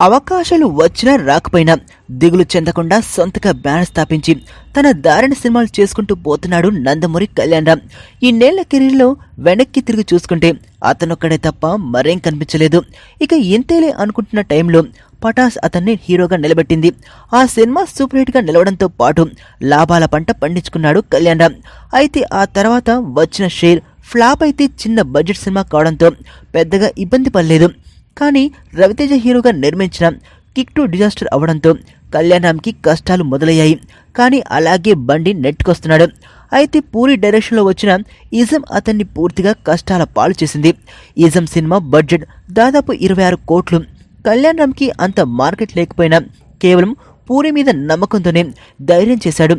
అవకాశాలు వచ్చినా రాకపోయినా దిగులు చెందకుండా సొంతగా బ్యానర్ స్థాపించి తన దారిన సినిమాలు చేసుకుంటూ పోతున్నాడు నందమూరి కళ్యాణరామ్. ఈ నేళ్ల కెరీర్లో వెనక్కి తిరిగి చూసుకుంటే అతనొక్కడే తప్ప మరేం కనిపించలేదు. ఇక ఇంతేలే అనుకుంటున్న టైంలో పటాస్ అతన్ని హీరోగా నిలబెట్టింది. ఆ సినిమా సూపర్ హిట్ గా నిలవడంతో పాటు లాభాల పంట పండించుకున్నాడు కళ్యాణరామ్. అయితే ఆ తర్వాత వచ్చిన షేర్ ఫ్లాప్ అయితే చిన్న బడ్జెట్ సినిమా కావడంతో పెద్దగా ఇబ్బంది పడలేదు. కానీ రవితేజ హీరోగా నిర్మించిన కిక్ టు డిజాస్టర్ అవడంతో కళ్యాణరామ్కి కష్టాలు మొదలయ్యాయి. కానీ అలాగే బండి నెట్టుకొస్తున్నాడు. అయితే పూరి డైరెక్షన్లో వచ్చిన ఇజం అతన్ని పూర్తిగా కష్టాల పాలు చేసింది. ఇజం సినిమా బడ్జెట్ దాదాపు 26 కోట్లు. కళ్యాణరామ్కి అంత మార్కెట్ లేకపోయినా కేవలం పూరి మీద నమ్మకంతోనే ధైర్యం చేశాడు.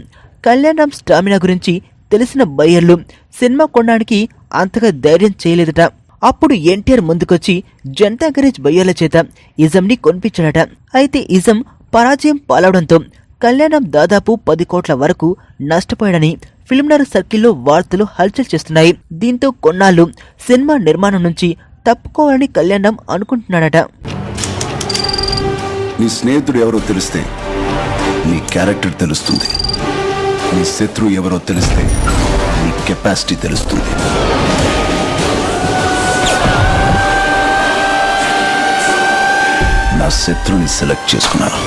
కళ్యాణరామ్ స్టామినా గురించి తెలిసిన బయ్యర్లు సినిమా కొనడానికి అంతగా ధైర్యం చేయలేదట. అప్పుడు ఎన్టీఆర్ ముందుకొచ్చి జనతా గరేజ్ బయ్యర్ల చేత ఇజంని కొనిపించాడట. అయితే ఇజం పరాజయం పాలవడంతో కళ్యాణరామ్ దాదాపు 10 కోట్ల వరకు నష్టపోయాడని ఫిల్మ్నగర్ సర్కిల్లో వార్తలు హల్చల్ చేస్తున్నాయి. దీంతో కొన్నాళ్ళు సినిమా నిర్మాణం నుంచి తప్పుకోవాలని కళ్యాణరామ్ అనుకుంటున్నాడట. నీ స్నేహితుడు ఎవరో తెలిస్తే నీ క్యారెక్టర్ తెలుస్తుంది. నీ శత్రువు ఎవరో తెలిస్తే నీ కెపాసిటీ తెలుస్తుంది. నా శత్రుని సెలెక్ట్ చేసుకున్నాను.